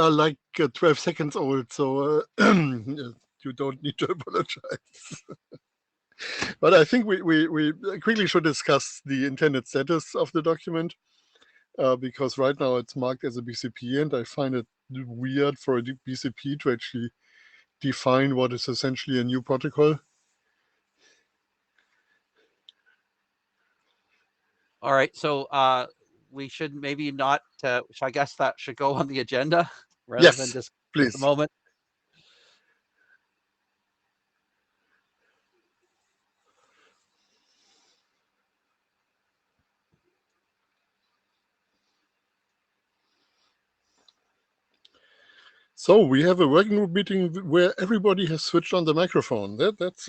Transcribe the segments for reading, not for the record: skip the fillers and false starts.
are like 12 seconds old, so you don't need to apologize. But I think we quickly should discuss the intended status of the document, because right now it's marked as a BCP, and I find it weird for a BCP to actually define what is essentially a new protocol. All right, so we should maybe not, so I guess that should go on the agenda rather than just please. at the moment. So we have a working group meeting where everybody has switched on the microphone. That's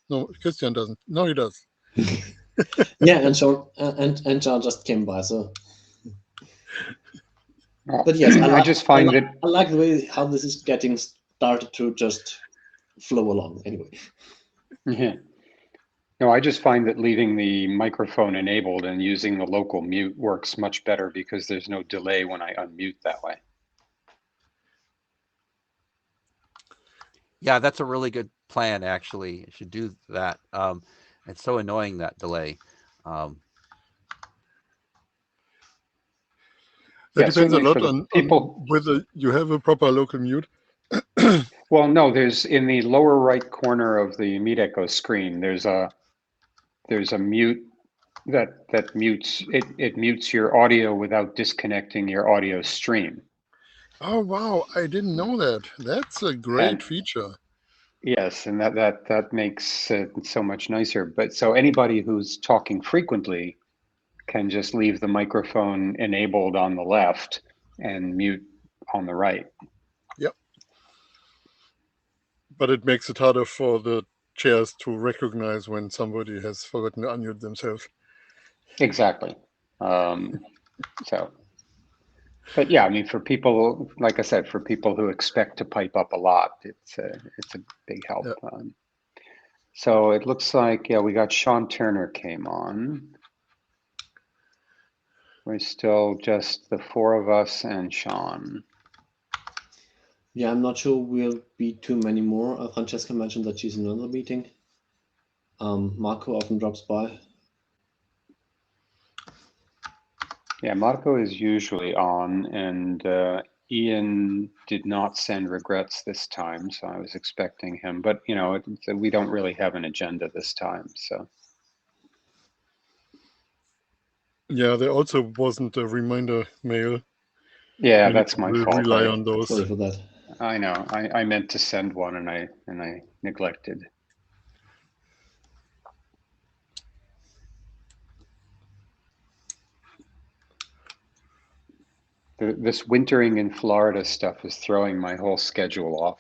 no, Christian doesn't. No, he does. Yeah, and John just came by, so. But yes, I like the way how this is getting started to just flow along. Anyway. Yeah. No, I just find that leaving the microphone enabled and using the local mute works much better because there's no delay when I unmute that way. Yeah, that's a really good plan, actually. You should do that. It's so annoying, that delay. That depends a lot on whether you have a proper local mute. Well, no, there's in the lower right corner of the Meet Echo screen, there's a mute that mutes it mutes your audio without disconnecting your audio stream. Oh wow, I didn't know that. That's a great feature. Yes, and that makes it so much nicer. But so anybody who's talking frequently can just leave the microphone enabled on the left and mute on the right. Yep. But it makes it harder for the chairs to recognize when somebody has forgotten to unmute themselves. Exactly. But yeah, I mean, for people, like I said, for people who expect to pipe up a lot, it's a big help. Yeah. So it looks like, yeah, we got Sean Turner came on. We're still just the four of us and Sean. Yeah, I'm not sure we'll be too many more. Francesca mentioned that she's in another meeting. Marco often drops by. Yeah, Marco is usually on, and Ian did not send regrets this time, so I was expecting him. But, you know, we don't really have an agenda this time, so. Yeah, there also wasn't a reminder mail. Yeah, that's my fault. Rely on those. Sorry for that. I know. I meant to send one, and I neglected. This wintering in Florida stuff is throwing my whole schedule off.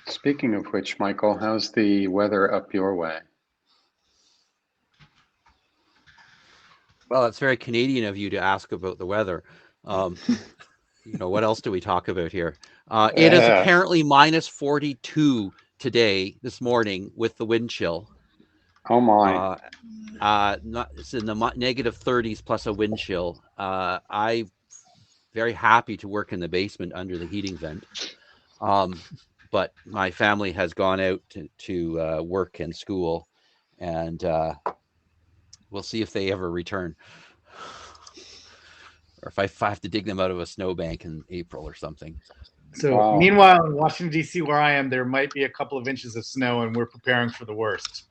Speaking of which, Michael, how's the weather up your way? Well, it's very Canadian of you to ask about the weather. You know, what else do we talk about here? It is apparently minus 42 today, this morning, with the wind chill. Oh my! It's in the negative 30s plus a wind chill. I'm very happy to work in the basement under the heating vent. But my family has gone out to work and school, and we'll see if they ever return, or if I have to dig them out of a snowbank in April or something. So meanwhile, in Washington, D.C., where I am, there might be a couple of inches of snow, and we're preparing for the worst.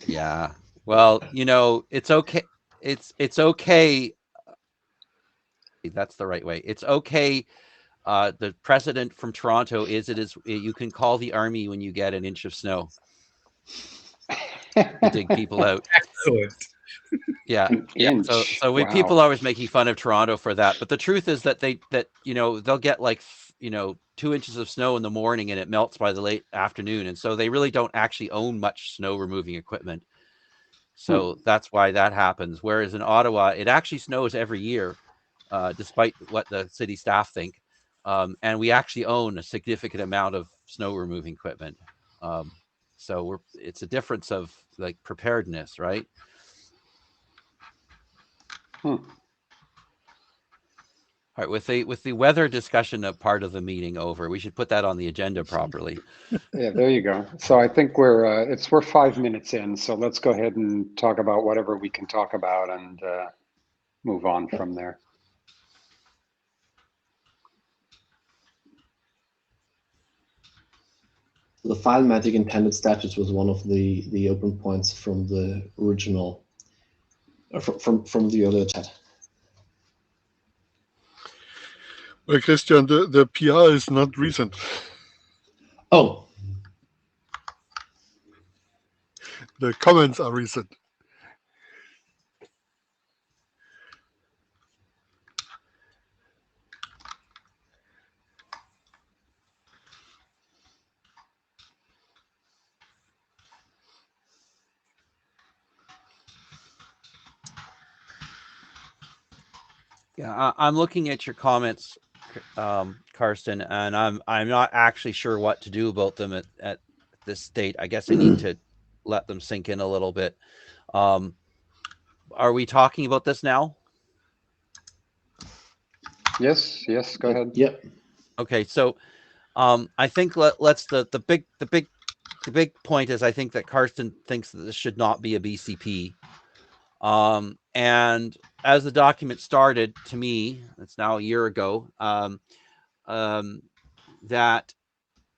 Yeah. Well, you know, it's okay. It's okay. That's the right way. It's okay. The precedent from Toronto is you can call the army when you get an inch of snow to dig people out. Excellent. Yeah. So wow. People are always making fun of Toronto for that, but the truth is that they'll get like 2 inches of snow in the morning and it melts by the late afternoon, and so they really don't actually own much snow removing equipment. So that's why that happens. Whereas in Ottawa, it actually snows every year, despite what the city staff think. And we actually own a significant amount of snow removing equipment. So it's a difference of like preparedness, right? All right, with the weather discussion of part of the meeting over, we should put that on the agenda properly. Yeah, there you go. So I think we're 5 minutes in, so let's go ahead and talk about whatever we can talk about and move on from there. The FileMatic intended status was one of the open points from the original, from the earlier chat. Well, Christian, the PR is not recent. Oh, The comments are recent. Yeah, I'm looking at your comments, Karsten, and I'm not actually sure what to do about them at this state. I guess I need to let them sink in a little bit. Are we talking about this now? Yes, go ahead. Yep. Okay, so I think let's the big point is I think that Karsten thinks that this should not be a BCP. And as the document started, to me, it's now a year ago, that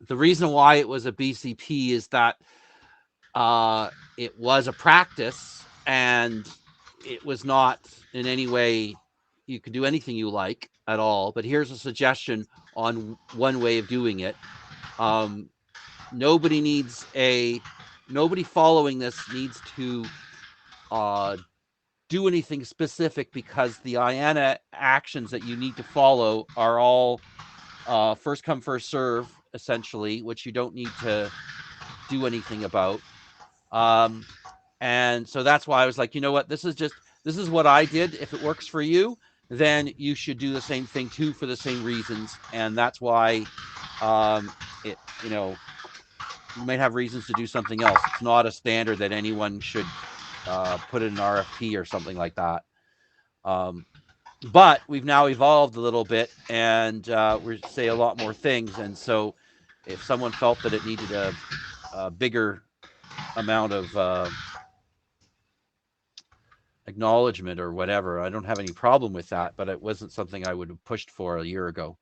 the reason why it was a BCP is that it was a practice and it was not in any way you could do anything you like at all. But here's a suggestion on one way of doing it. Nobody following this needs to do anything specific because the IANA actions that you need to follow are all first come, first serve, essentially, which you don't need to do anything about. And so that's why I was like, you know what, this is what I did. If it works for you, then you should do the same thing too for the same reasons. And that's why you might have reasons to do something else. It's not a standard that anyone should put in an RFP or something like that. But we've now evolved a little bit and we say a lot more things. And so if someone felt that it needed a bigger amount of acknowledgement or whatever, I don't have any problem with that, but it wasn't something I would have pushed for a year ago.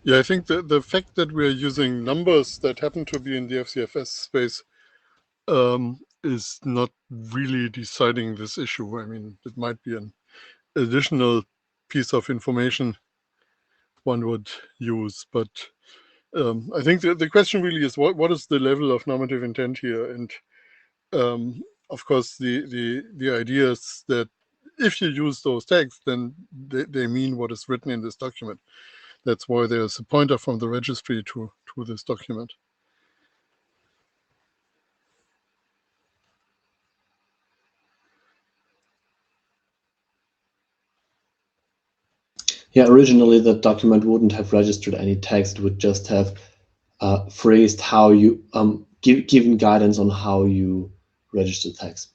Yeah, I think the fact that we're using numbers that happen to be in the FCFS space is not really deciding this issue. I mean, it might be an additional piece of information one would use, but I think the question really is what is the level of normative intent here? And of course, the idea is that if you use those tags, then they mean what is written in this document. That's why there's a pointer from the registry to this document. Yeah, originally the document wouldn't have registered any text. It would just have phrased how you given guidance on how you register text.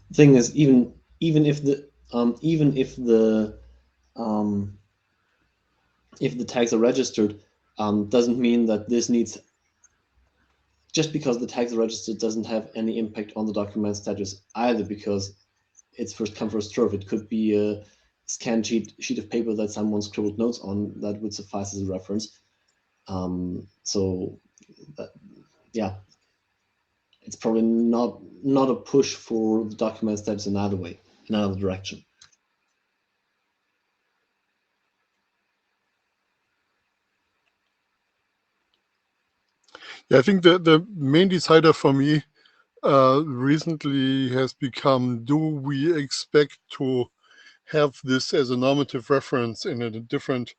The thing is, even if the tags are registered, doesn't mean that this needs. Just because the tags are registered doesn't have any impact on the document status either, because it's first come first serve. It could be a scanned sheet of paper that someone scribbled notes on that would suffice as a reference. Yeah, it's probably not a push for the document status in another way, in another direction. Yeah, I think the main decider for me recently has become, do we expect to have this as a normative reference in a different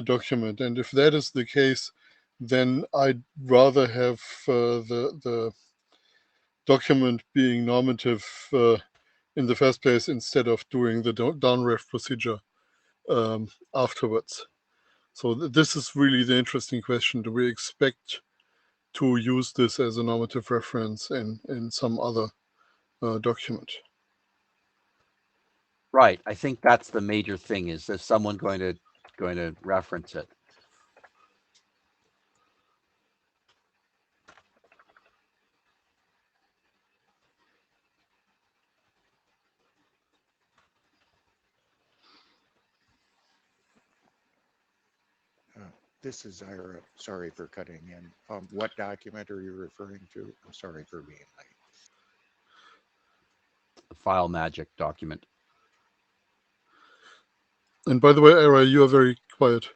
document? And if that is the case, then I'd rather have the document being normative in the first place instead of doing the downref procedure afterwards. So this is really the interesting question. Do we expect to use this as a normative reference in some other document? Right. I think that's the major thing, is someone going to reference it? This is Ira. Sorry for cutting in. What document are you referring to? I'm sorry for being late. The file magic document. And by the way, Ira, you are very quiet.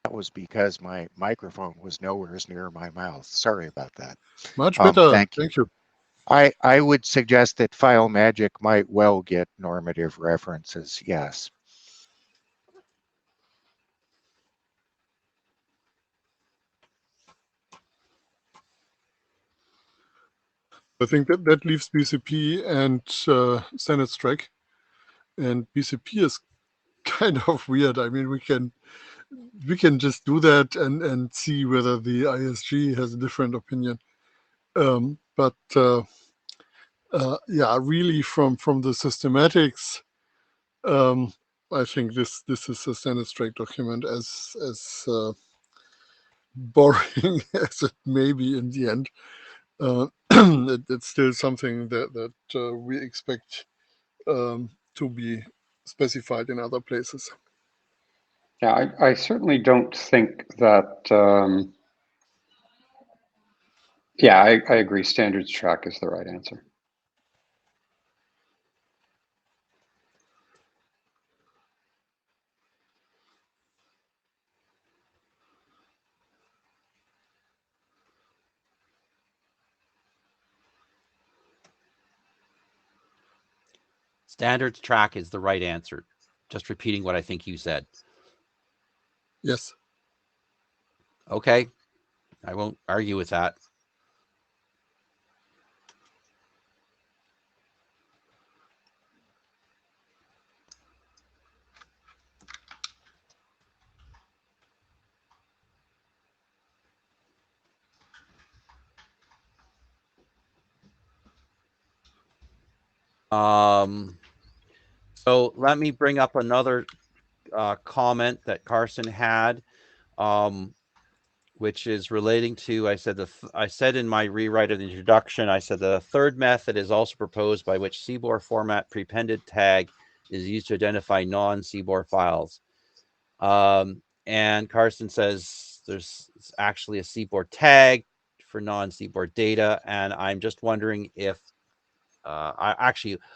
That was because my microphone was nowhere near my mouth. Sorry about that. Much better. Thank you. I would suggest that file magic might well get normative references. Yes. I think that leaves BCP and standard strike. And BCP is kind of weird. I mean, we can just do that and see whether the ISG has a different opinion. But yeah, really from the systematics, I think this is a standard strike document, as boring as it may be in the end. It's still something that we expect to be specified in other places. Yeah, I certainly don't think that. Yeah, I agree. Standards track is the right answer. Standards track is the right answer. Just repeating what I think you said. Yes. Okay. I won't argue with that. So let me bring up another comment that Carson had, which is relating to, I said in my rewrite of the introduction, I said the third method is also proposed, by which CBOR format prepended tag is used to identify non-CBOR files. And Carson says there's actually a CBOR tag for non-CBOR data, and I'm just wondering if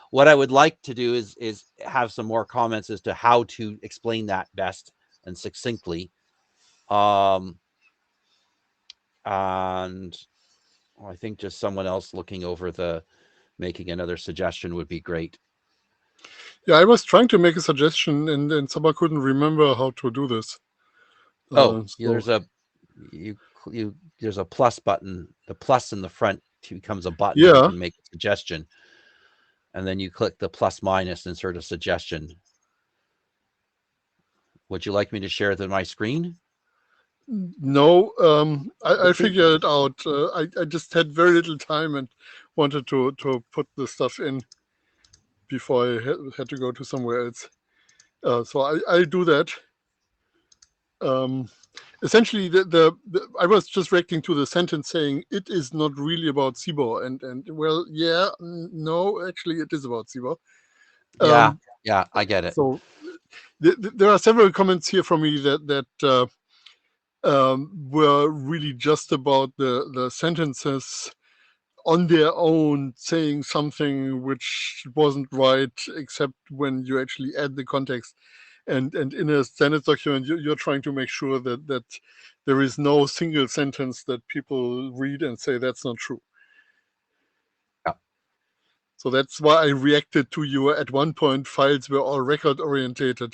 what I would like to do is have some more comments as to how to explain that best and succinctly. And I think just someone else looking over making another suggestion would be great. Yeah, I was trying to make a suggestion and someone couldn't remember how to do this. There's a plus button. The plus in the front becomes a button. Yeah. You can make a suggestion. And then you click the plus minus, insert a suggestion. Would you like me to share my screen? No, I figured it out. I just had very little time and wanted to put the stuff in before I had to go to somewhere else. So I do that. Essentially, I was just reacting to the sentence saying it is not really about CBOR, and well, yeah, no, actually, it is about CBOR. Yeah, I get it. So there are several comments here from me that were really just about the sentences on their own saying something which wasn't right, except when you actually add the context. And in a standards document, you're trying to make sure that there is no single sentence that people read and say that's not true. Yeah. So that's why I reacted to you. At one point, files were all record orientated.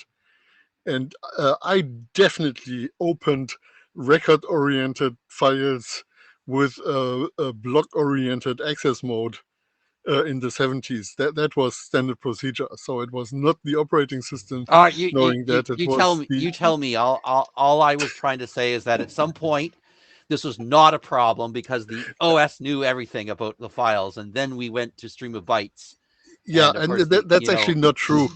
And I definitely opened record-oriented files with a block-oriented access mode in the 70s. That was standard procedure. So it was not the operating system knowing that. It was you tell me. All I was trying to say is that at some point, this was not a problem because the OS knew everything about the files, and then we went to stream of bytes. Yeah, of and course, that's actually not true.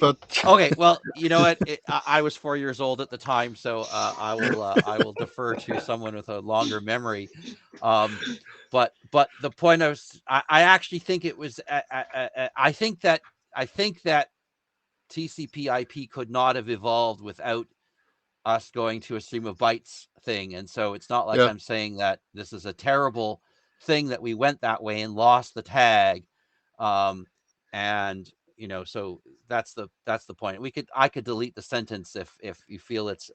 But okay, well, you know what? I was 4 years old at the time, so I will defer to someone with a longer memory. But the point I actually think it was. I think that TCP/IP could not have evolved without us going to a stream of bytes thing, and so it's not like yeah, I'm saying that this is a terrible thing that we went that way and lost the tag. And so that's the point. I could delete the sentence if you feel it's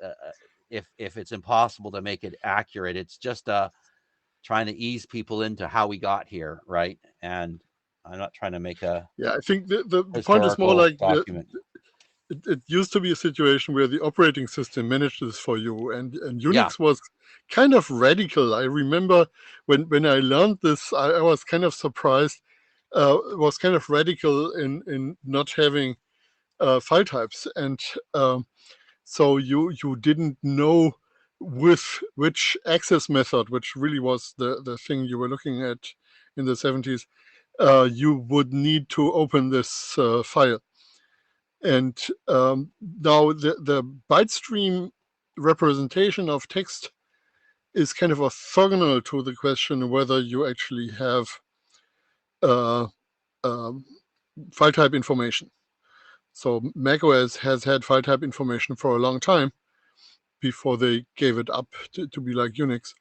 if it's impossible to make it accurate. It's just trying to ease people into how we got here, right? And I'm not trying to make a I think the point is more historical like document. it used to be a situation where the operating system managed this for you, and Unix was kind of radical. I remember when I learned this, I was kind of surprised. It was kind of radical in not having file types, and so you didn't know with which access method, which really was the thing you were looking at in the 70s, you would need to open this file. And now the byte stream representation of text is kind of orthogonal to the question whether you actually have file type information. So macOS has had file type information for a long time before they gave it up to be like Unix.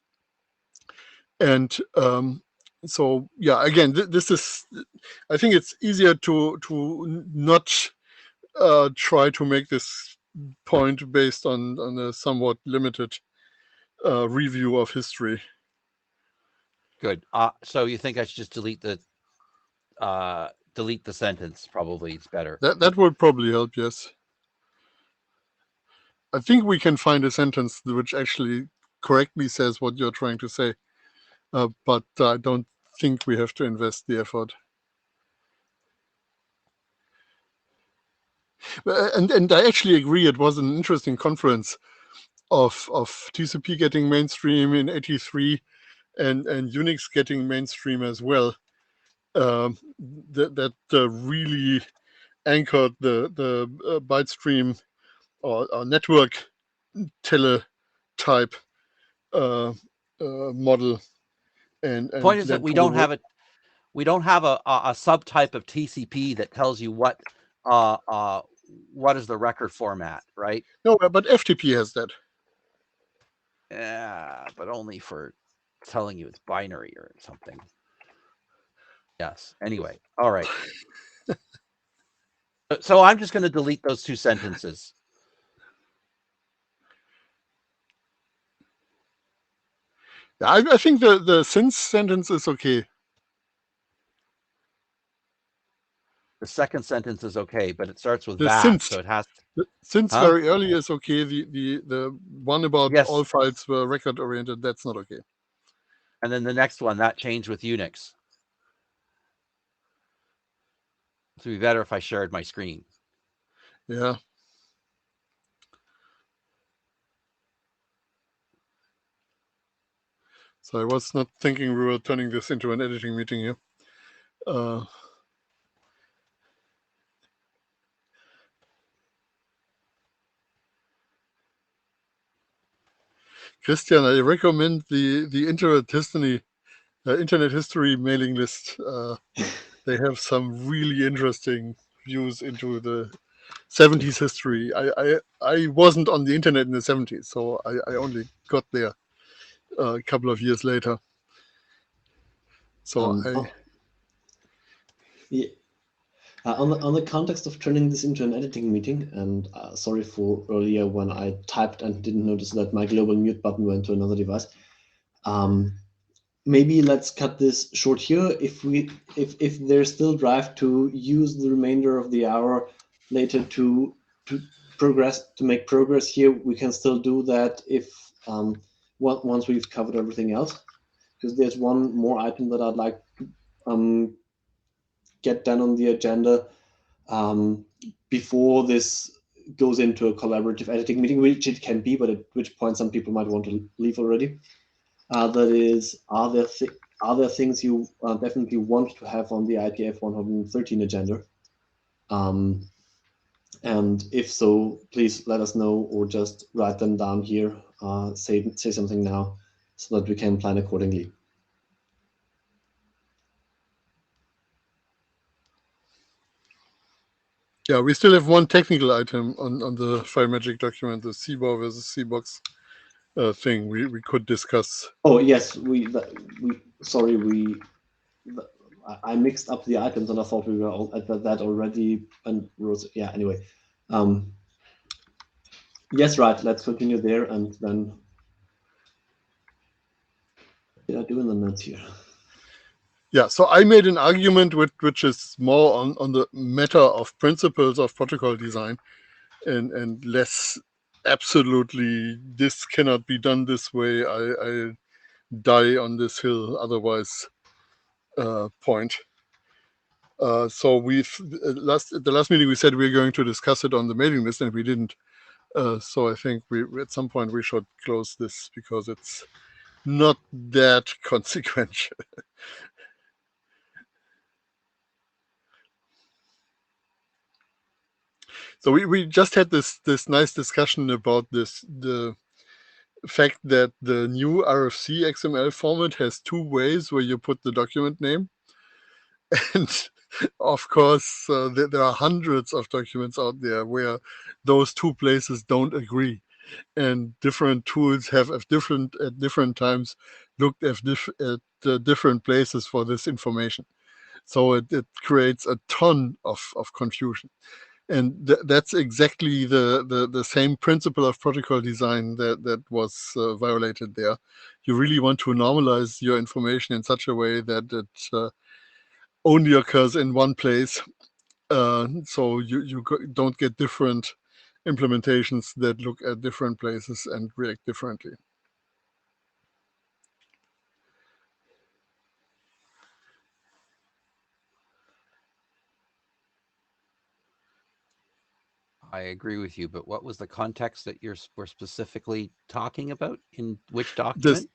And so, yeah, again, this is, I think it's easier to not try to make this point based on a somewhat limited review of history. Good. So you think I should just delete the sentence? Probably it's better. That would probably help, yes. I think we can find a sentence which actually correctly says what you're trying to say, but I don't think we have to invest the effort. And I actually agree, it was an interesting conference of TCP getting mainstream in '83 and Unix getting mainstream as well. That really anchored the byte stream or network teletype model. And the point is that we don't have a subtype of TCP that tells you what is the record format, right? No, but FTP has that. Yeah, but only for telling you it's binary or something. Yes. Anyway, all right. So I'm just going to delete those two sentences. I think the since sentence is okay. The second sentence is okay, but it starts with The that, since, so it has since very early is okay. The one about all files were record oriented, that's not okay. And then the next one, that changed with Unix. It would be better if I shared my screen. Yeah. So I was not thinking we were turning this into an editing meeting here. Christian, I recommend the Internet History mailing list. They have some really interesting views into the 70s history. I wasn't on the internet in the 70s, so I only got there a couple of years later. So Yeah. On the context of turning this into an editing meeting, and sorry for earlier when I typed and didn't notice that my global mute button went to another device. Maybe let's cut this short here. If there's still drive to use the remainder of the hour later to make progress here, we can still do that if once we've covered everything else. Because there's one more item that I'd like to get done on the agenda before this goes into a collaborative editing meeting, which it can be, but at which point some people might want to leave already. That is, are there things you definitely want to have on the IETF 113 agenda? And if so, please let us know or just write them down here. Say something now so that we can plan accordingly. Yeah, we still have one technical item on the FileMagick document, the CBOR versus CBOX thing we could discuss. Oh yes, I mixed up the items and I thought we were all at that already. And yeah, anyway. Yes, right. Let's continue there, and then what did I do in the notes here? Yeah, so I made an argument which is more on the matter of principles of protocol design and less absolutely this cannot be done this way. I die on this hill otherwise point. So the last meeting we said we were going to discuss it on the mailing list and we didn't. So I think we at some point we should close this because it's not that consequential. So we just had this nice discussion about the fact that the new RFC XML format has two ways where you put the document name. And of course, there are hundreds of documents out there where those two places don't agree. And different tools have at different times looked at different places for this information. So it creates a ton of confusion. And that's exactly the same principle of protocol design that was violated there. You really want to normalize your information in such a way that it only occurs in one place. So you don't get different implementations that look at different places and react differently. I agree with you, but what was the context that we're specifically talking about in which document?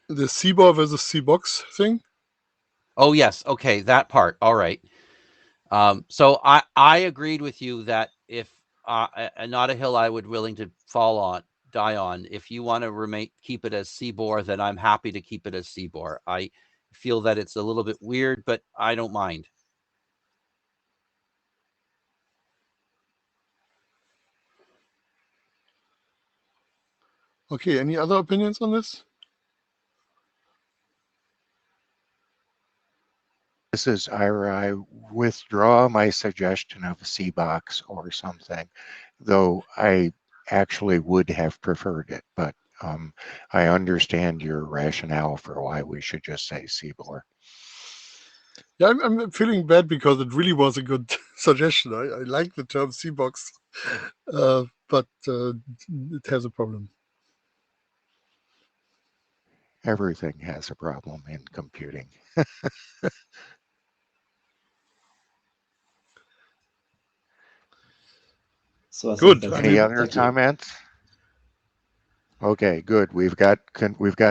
The CBOR versus CBOX thing? Oh, yes. Okay, that part. All right. So I agreed with you that if not a hill I would willing to die on. If you want to keep it as CBOR, then I'm happy to keep it as CBOR. I feel that it's a little bit weird, but I don't mind. Okay, any other opinions on this? This is Ira. I withdraw my suggestion of a CBOX or something, though I actually would have preferred it, but I understand your rationale for why we should just say CBOR. Yeah, I'm feeling bad because it really was a good suggestion. I like the term CBOX, but it has a problem. Everything has a problem in computing. So I Good. think that's Any it. other Thank you. comments? Okay, good. We've got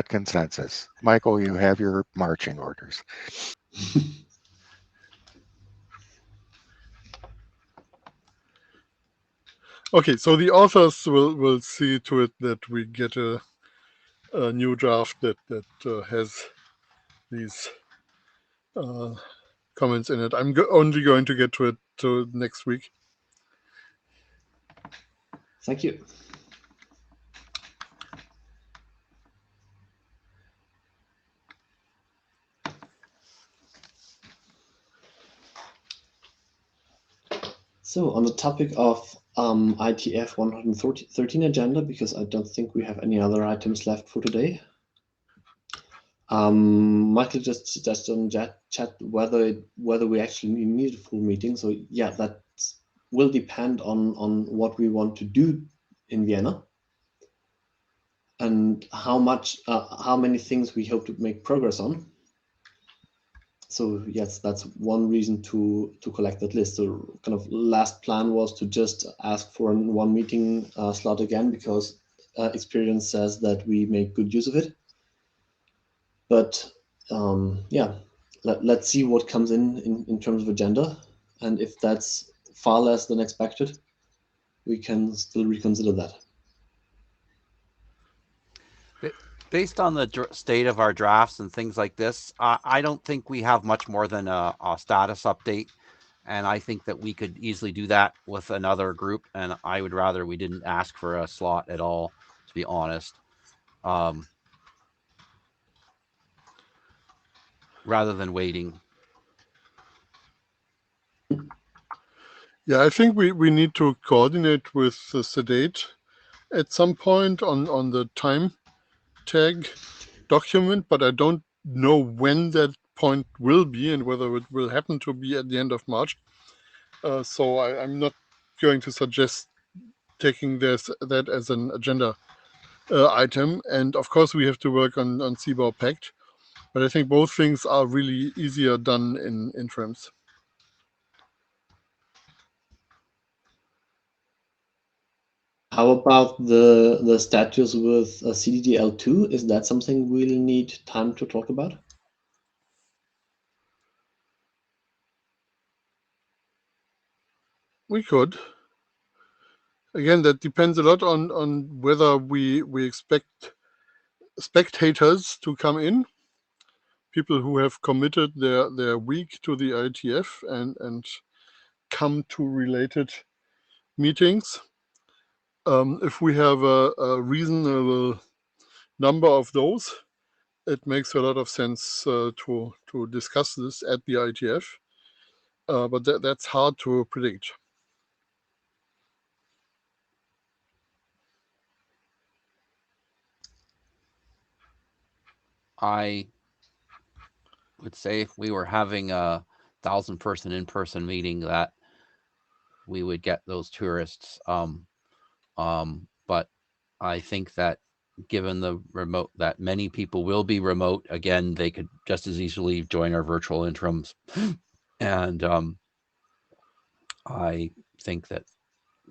consensus. Michael, you have your marching orders. Okay, so the authors will see to it that we get a new draft that has these comments in it. I'm only going to get to it next week. Thank you. So on the topic of IETF 113 agenda, because I don't think we have any other items left for today. Michael just suggested on chat whether we actually need a full meeting. So yeah, that will depend on what we want to do in Vienna and how many things we hope to make progress on. So yes, that's one reason to collect that list. So kind of last plan was to just ask for one meeting slot again, because experience says that we make good use of it. But yeah, let's see what comes in terms of agenda, and if that's far less than expected, we can still reconsider that. Based on the state of our drafts and things like this, I don't think we have much more than a status update. And I think that we could easily do that with another group. And I would rather we didn't ask for a slot at all, to be honest. Rather than waiting. Yeah, I think we need to coordinate with Sedate at some point on the time tag document, but I don't know when that point will be and whether it will happen to be at the end of March. So I'm not going to suggest taking that as an agenda item. And of course, we have to work on CBOR Pact, but I think both things are really easier done in interims. How about the status with CDDL2? Is that something we'll need time to talk about? We could. Again, that depends a lot on whether we expect spectators to come in, people who have committed their week to the IETF and come to related meetings. If we have a reasonable number of those, it makes a lot of sense to discuss this at the IETF, but that's hard to predict. I would say if we were having a 1,000-person in-person meeting, that we would get those tourists. But I think that given the remote, that many people will be remote, again, they could just as easily join our virtual interims. And I think that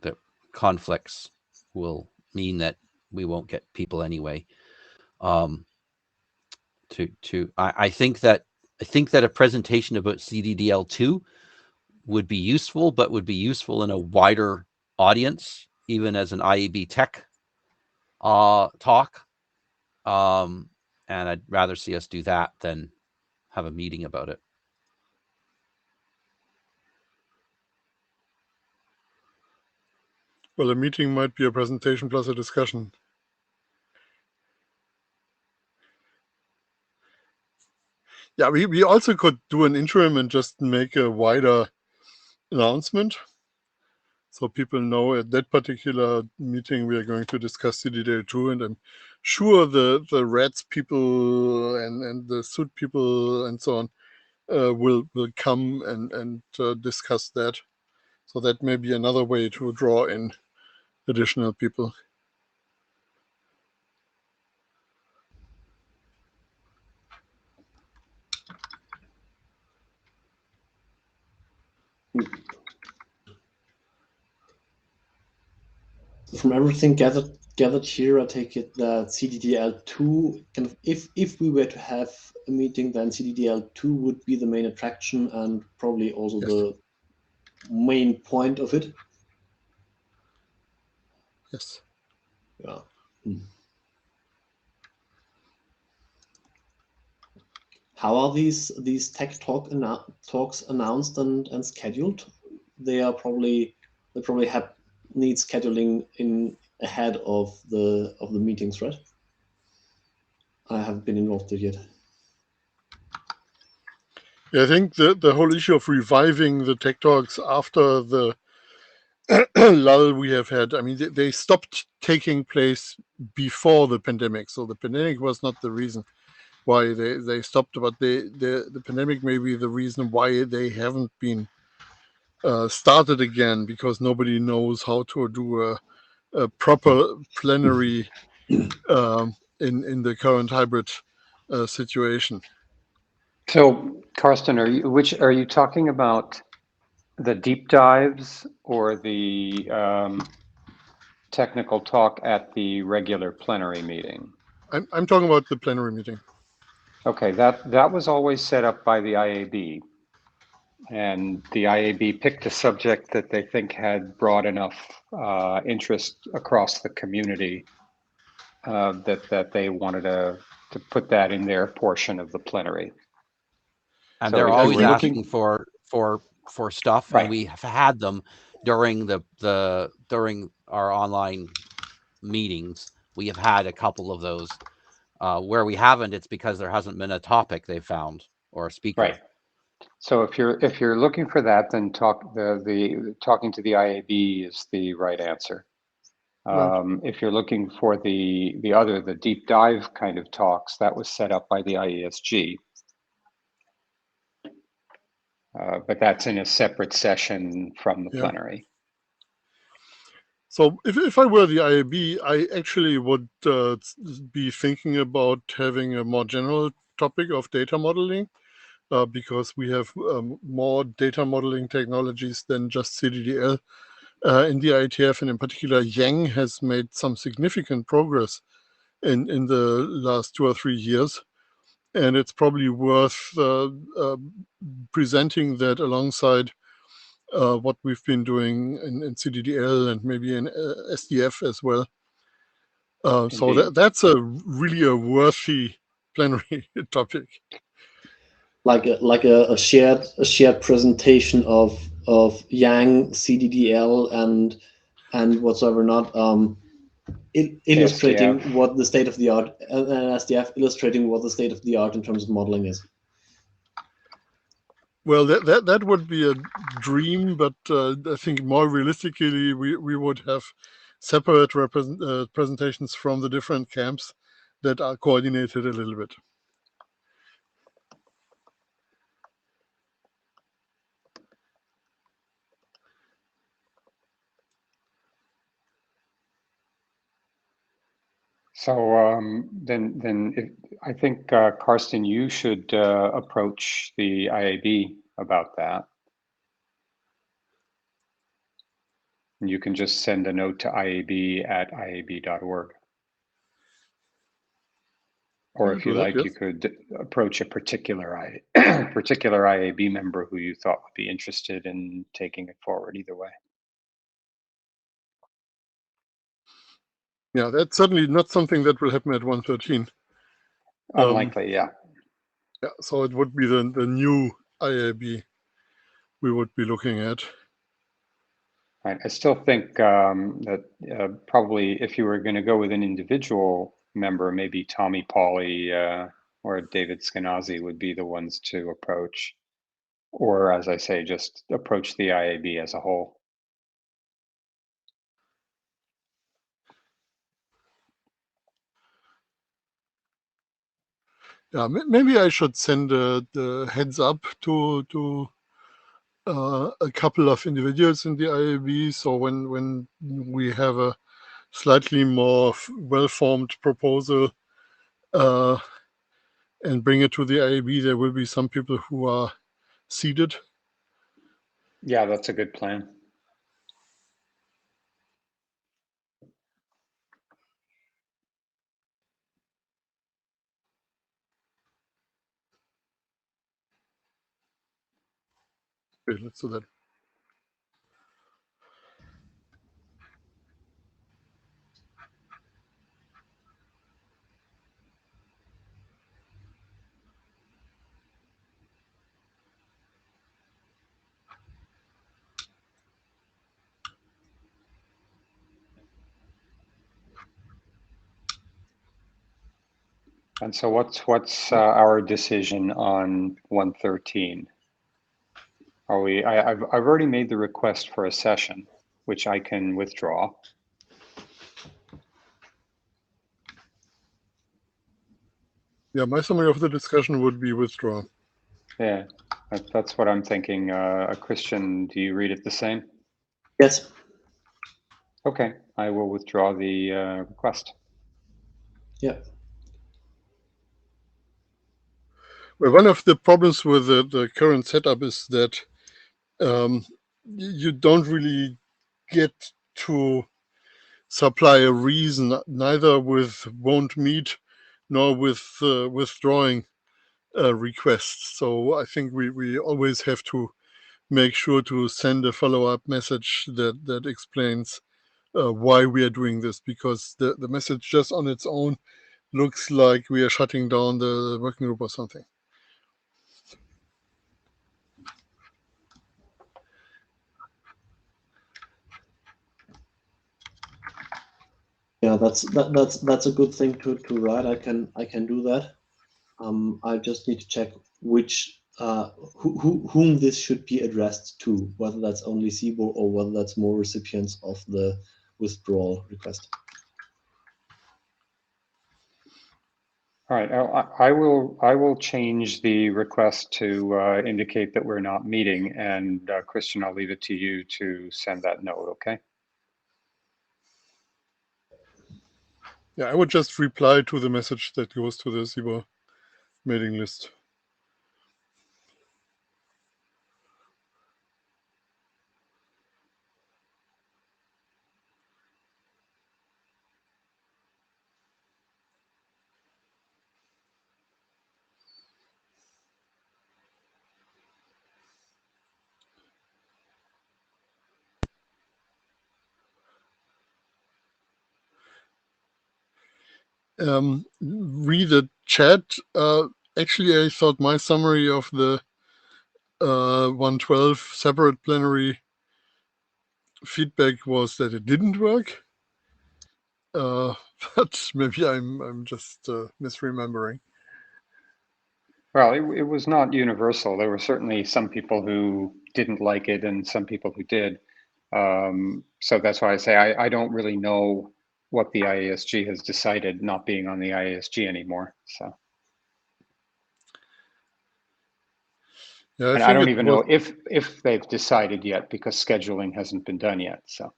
the conflicts will mean that we won't get people anyway. I think that a presentation about CDDL2 would be useful, but would be useful in a wider audience, even as an IAB Tech talk. And I'd rather see us do that than have a meeting about it. Well, a meeting might be a presentation plus a discussion. Yeah, we also could do an interim and just make a wider announcement, so people know at that particular meeting we are going to discuss CDDL2, and I'm sure the RADS people and the suit people and so on will come and discuss that. So that may be another way to draw in additional people. From everything gathered here, I take it that CDDL2, kind of, if we were to have a meeting, then CDDL2 would be the main attraction and probably also the main point of it. Yes. Yeah. How are these tech talks announced and scheduled? They probably need scheduling in ahead of the meetings, right? I haven't been involved yet. Yeah, I think the whole issue of reviving the tech talks after the lull we have had. I mean, they stopped taking place before the pandemic, so the pandemic was not the reason why they stopped, but the pandemic may be the reason why they haven't been started again, because nobody knows how to do a proper plenary in the current hybrid situation. So, Karsten, are you talking about the deep dives or the technical talk at the regular plenary meeting? I'm talking about the plenary meeting. Okay, that was always set up by the IAB, and the IAB picked a subject that they think had broad enough interest across the community that they wanted to put that in their portion of the plenary. And So they're if you always were asking looking for stuff, Right. and we have had them during during our online meetings. We have had a couple of those. Where we haven't, it's because there hasn't been a topic they've found or a speaker. Right. So if you're looking for that, then talking to the IAB is the right answer. Right. If you're looking for the deep dive kind of talks, that was set up by the IESG. But that's in a separate session from the plenary. So if I were the IAB, I actually would be thinking about having a more general topic of data modeling, because we have more data modeling technologies than just CDDL in the IETF, and in particular, Yang has made some significant progress in the last 2 or 3 years, and it's probably worth presenting that alongside what we've been doing in CDDL and maybe in SDF as well. So that's really a worthy plenary topic. Like a shared presentation of Yang, CDDL, and whatsoever not, illustrating SDF. what the state of the art, and SDF illustrating what the state of the art in terms of modeling is. Well, that would be a dream, but I think more realistically, we would have separate presentations from the different camps that are coordinated a little bit. So I think Karsten, you should approach the IAB about that. And you can just send a note to iab@iab.org. Or if you like, you could approach a particular IAB member who you thought would be interested in taking it forward. Either way. Yeah, that's certainly not something that will happen at 113. Unlikely, yeah. Yeah, so it would be the new IAB we would be looking at. Right. I still think that probably if you were going to go with an individual member, maybe Tommy Pauly or David Skenazy would be the ones to approach. Or, as I say, just approach the IAB as a whole. Yeah, maybe I should send the heads up to a couple of individuals in the IAB, so when we have a slightly more well-formed proposal and bring it to the IAB, there will be some people who are seated. Yeah, that's a good plan. Okay, let's do that. And so what's our decision on 113? Are we? I've already made the request for a session. which I can withdraw. Yeah, my summary of the discussion would be withdraw. Yeah, that's what I'm thinking. Christian, do you read it the same? Yes. Okay, I will withdraw the request. Yeah. Well, one of the problems with the current setup is that you don't really get to supply a reason, neither with won't meet nor with withdrawing requests. So I think we always have to make sure to send a follow-up message that explains why we are doing this, because the message just on its own looks like we are shutting down the working group or something. Yeah, that's a good thing to write. I can do that. I just need to check which whom this should be addressed to, whether that's only CBOR or whether that's more recipients of the withdrawal request. All right, I will change the request to indicate that we're not meeting, and Christian, I'll leave it to you to send that note. Okay. Yeah, I would just reply to the message that goes to the CBOR mailing list. Read the chat. Actually, I thought my summary of the 112 separate plenary feedback was that it didn't work. But maybe I'm just misremembering. Well, it was not universal. There were certainly some people who didn't like it and some people who did. So that's why I say I don't really know what the IASG has decided, not being on the IASG anymore. So, Yeah, and I don't even know if they've decided yet, because scheduling hasn't been done yet. So,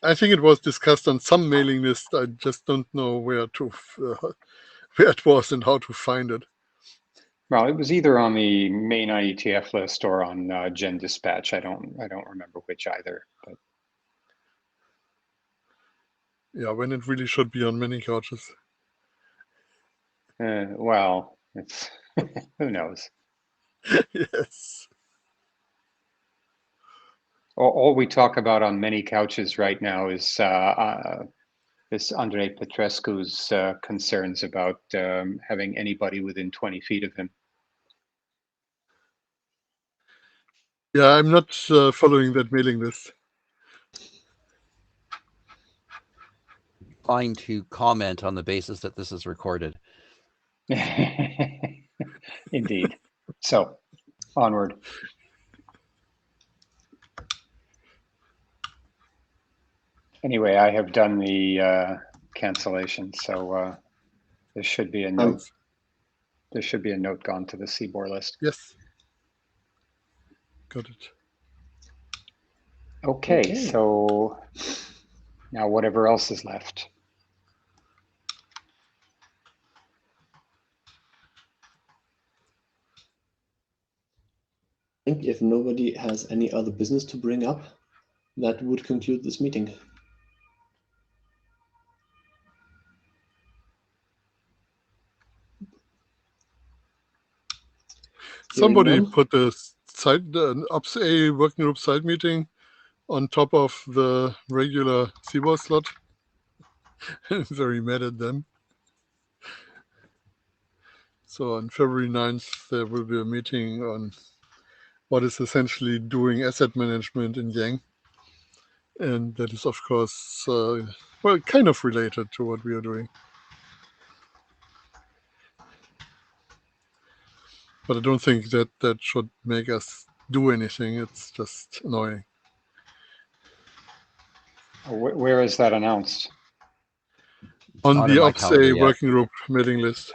I think it was discussed on some mailing list. I just don't know where it was and how to find it. well, it was either on the main IETF list or on Gen Dispatch. I don't remember which either. But Yeah, when it really should be on many couches. well, it's who knows. Yes. All we talk about on many couches right now is this Andrei Petrescu's concerns about having anybody within 20 feet of him. Yeah, I'm not following that mailing list. Fine to comment on the basis that this is recorded. Indeed. So, onward. Anyway, I have done the cancellation, so there should be a note. There should be a note gone to the CBOR list. Yes. Got it. Okay, so now whatever else is left. I think if nobody has any other business to bring up, that would conclude this meeting. Somebody put the Ops A working group side meeting on top of the regular CBOR slot. I'm very mad at them. So on February 9th, there will be a meeting on what is essentially doing asset management in Yang. And that is, of course, well, kind of related to what we are doing. But I don't think that should make us do anything. It's just annoying. Where is that announced? On Not the in my Ops calendar A yet. working group meeting list.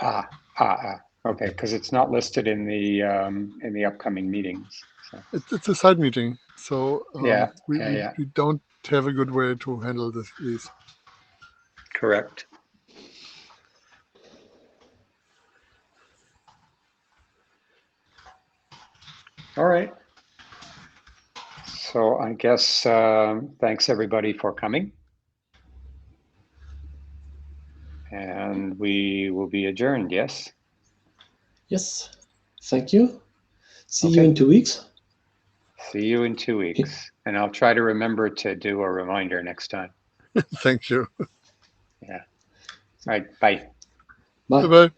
Okay, because it's not listed in the upcoming meetings. So, It's a side meeting, so Yeah, we don't have a good way to handle these. correct. All right. So I guess thanks everybody for coming. And we will be adjourned, yes? Yes. Thank you. See you Okay. in 2 weeks. See you in 2 weeks. And I'll try to remember to do a reminder next time. Thank you. Yeah. All right. Bye. Bye. Bye-bye.